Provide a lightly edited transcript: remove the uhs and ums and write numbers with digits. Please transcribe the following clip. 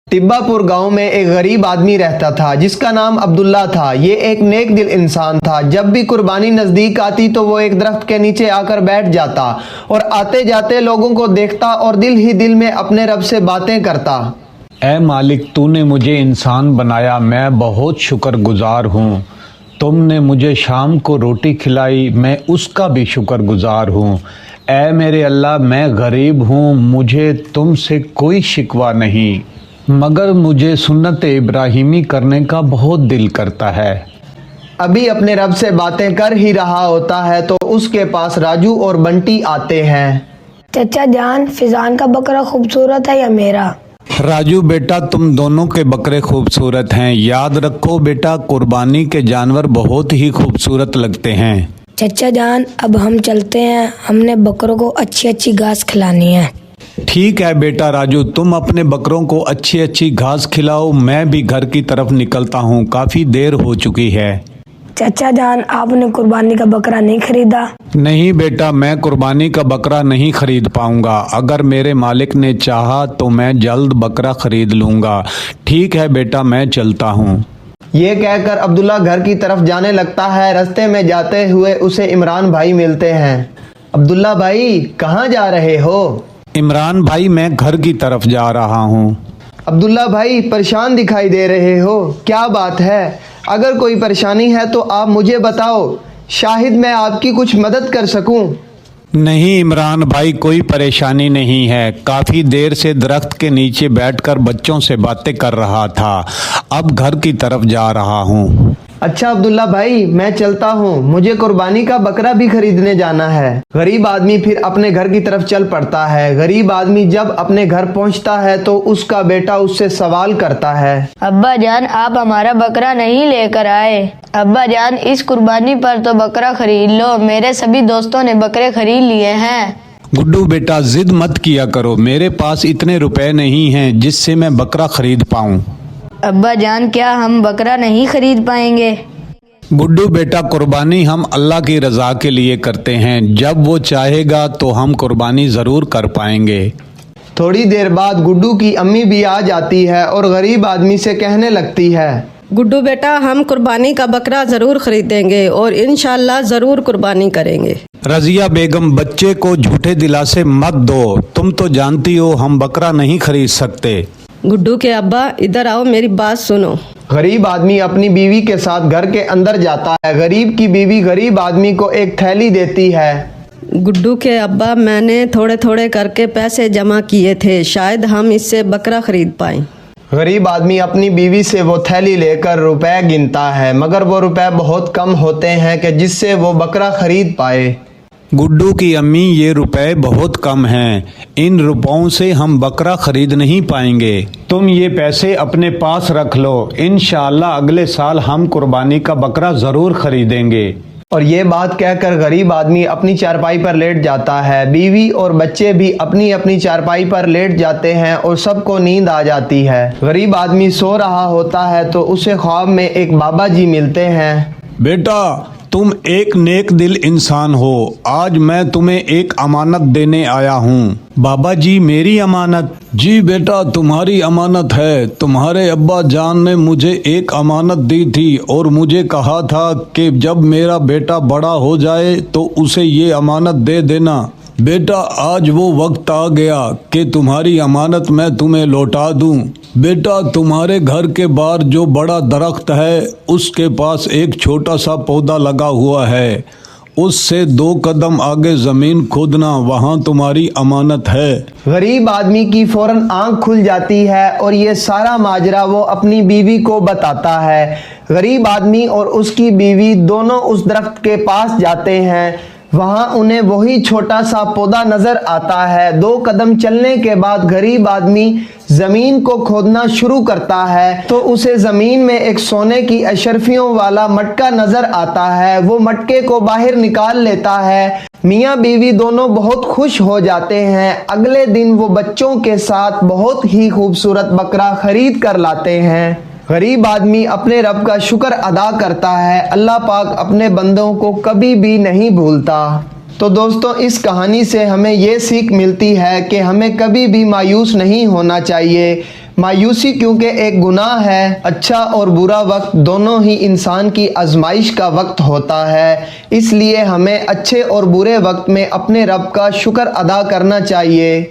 टिब्बापुर गांव में एक गरीब आदमी रहता था जिसका नाम अब्दुल्ला था। ये एक नेक दिल इंसान था। जब भी कुर्बानी नजदीक आती तो वो एक दरख्त के नीचे आकर बैठ जाता और आते जाते लोगों को देखता और दिल ही दिल में अपने रब से बातें करता। ऐ मालिक, तूने मुझे इंसान बनाया, मैं बहुत शुक्रगुजार हूँ। तुमने मुझे शाम को रोटी खिलाई, मैं उसका भी शुक्रगुजार हूँ। ऐ मेरे अल्लाह, मैं गरीब हूँ, मुझे तुमसे कोई शिकवा नहीं, मगर मुझे सुन्नत इब्राहिमी करने का बहुत दिल करता है। अभी अपने रब से बातें कर ही रहा होता है तो उसके पास राजू और बंटी आते हैं। चचा जान, फिजान का बकरा खूबसूरत है या मेरा? राजू बेटा, तुम दोनों के बकरे खूबसूरत हैं। याद रखो बेटा, कुर्बानी के जानवर बहुत ही खूबसूरत लगते हैं। चचा जान, अब हम चलते हैं, हमने बकरों को अच्छी अच्छी घास खिलानी है। ठीक है बेटा राजू, तुम अपने बकरों को अच्छी अच्छी घास खिलाओ, मैं भी घर की तरफ निकलता हूँ, काफी देर हो चुकी है। चचा जान, आपने कुर्बानी का बकरा नहीं खरीदा? नहीं बेटा, मैं कुर्बानी का बकरा नहीं खरीद पाऊंगा। अगर मेरे मालिक ने चाहा तो मैं जल्द बकरा खरीद लूंगा। ठीक है बेटा, मैं चलता हूँ। ये कहकर अब्दुल्ला घर की तरफ जाने लगता है। रास्ते में जाते हुए उसे इमरान भाई मिलते हैं। अब्दुल्ला भाई, कहाँ जा रहे हो? इमरान भाई, मैं घर की तरफ जा रहा हूँ। अब्दुल्ला भाई, परेशान दिखाई दे रहे हो, क्या बात है? अगर कोई परेशानी है तो आप मुझे बताओ, शायद मैं आपकी कुछ मदद कर सकूं। नहीं इमरान भाई, कोई परेशानी नहीं है। काफ़ी देर से दरख्त के नीचे बैठकर बच्चों से बातें कर रहा था, अब घर की तरफ जा रहा हूँ। अच्छा अब्दुल्ला भाई, मैं चलता हूँ, मुझे कुर्बानी का बकरा भी खरीदने जाना है। गरीब आदमी फिर अपने घर की तरफ चल पड़ता है। गरीब आदमी जब अपने घर पहुँचता है तो उसका बेटा उससे सवाल करता है। अब्बा जान, आप हमारा बकरा नहीं लेकर आए। अब्बा जान, इस कुर्बानी पर तो बकरा खरीद लो, मेरे सभी दोस्तों ने बकरे खरीद लिए हैं। गुड्डू बेटा, जिद मत किया करो, मेरे पास इतने रुपए नहीं हैं जिससे मैं बकरा खरीद पाऊँ। अब्बा जान, क्या हम बकरा नहीं खरीद पाएंगे? गुड्डू बेटा, कुर्बानी हम अल्लाह की रज़ा के लिए करते हैं, जब वो चाहेगा तो हम कुर्बानी ज़रूर कर पाएंगे। थोड़ी देर बाद गुड्डू की अम्मी भी आ जाती है और गरीब आदमी से कहने लगती है, गुड्डू बेटा, हम कुर्बानी का बकरा ज़रूर खरीदेंगे और इंशाल्लाह ज़रूर कुर्बानी करेंगे। रज़िया बेगम, बच्चे को झूठे दिलासे मत दो, तुम तो जानती हो हम बकरा नहीं खरीद सकते। गुड्डू के अब्बा, इधर आओ, मेरी बात सुनो। गरीब आदमी अपनी बीवी के साथ घर के अंदर जाता है। गरीब की बीवी गरीब आदमी को एक थैली देती है। गुड्डू के अब्बा, मैंने थोड़े थोड़े करके पैसे जमा किए थे, शायद हम इससे बकरा खरीद पाएं। गरीब आदमी अपनी बीवी से वो थैली लेकर रुपए गिनता है, मगर वो रुपए बहुत कम होते हैं कि जिससे वो बकरा खरीद पाए। गुड्डू की अम्मी, ये रुपए बहुत कम हैं, इन रुपयों से हम बकरा खरीद नहीं पाएंगे, तुम ये पैसे अपने पास रख लो, इंशाअल्लाह अगले साल हम कुर्बानी का बकरा ज़रूर खरीदेंगे। और ये बात कहकर गरीब आदमी अपनी चारपाई पर लेट जाता है। बीवी और बच्चे भी अपनी अपनी चारपाई पर लेट जाते हैं और सबको नींद आ जाती है। गरीब आदमी सो रहा होता है तो उसे ख्वाब में एक बाबा जी मिलते हैं। बेटा, तुम एक नेक दिल इंसान हो, आज मैं तुम्हें एक अमानत देने आया हूँ। बाबा जी, मेरी अमानत? जी बेटा, तुम्हारी अमानत है। तुम्हारे अब्बा जान ने मुझे एक अमानत दी थी और मुझे कहा था कि जब मेरा बेटा बड़ा हो जाए तो उसे ये अमानत दे देना। बेटा, आज वो वक्त आ गया कि तुम्हारी अमानत मैं तुम्हें लौटा दूं। बेटा, तुम्हारे घर के बाहर जो बड़ा दरख्त है उसके पास एक छोटा सा पौधा लगा हुआ है, उससे 2 कदम आगे ज़मीन खोदना, वहाँ तुम्हारी अमानत है। गरीब आदमी की फौरन आंख खुल जाती है और ये सारा माजरा वो अपनी बीवी को बताता है। गरीब आदमी और उसकी बीवी दोनों उस दरख्त के पास जाते हैं। वहाँ उन्हें वही छोटा सा पौधा नजर आता है। 2 कदम चलने के बाद गरीब आदमी जमीन को खोदना शुरू करता है तो उसे जमीन में एक सोने की अशरफियों वाला मटका नजर आता है। वो मटके को बाहर निकाल लेता है। मियाँ बीवी दोनों बहुत खुश हो जाते हैं। अगले दिन वो बच्चों के साथ बहुत ही खूबसूरत बकरा खरीद कर लाते हैं। गरीब आदमी अपने रब का शुक्र अदा करता है। अल्लाह पाक अपने बंदों को कभी भी नहीं भूलता। तो दोस्तों, इस कहानी से हमें ये सीख मिलती है कि हमें कभी भी मायूस नहीं होना चाहिए। मायूसी क्योंकि एक गुनाह है। अच्छा और बुरा वक्त दोनों ही इंसान की आजमाइश का वक्त होता है, इसलिए हमें अच्छे और बुरे वक्त में अपने रब का शुक्र अदा करना चाहिए।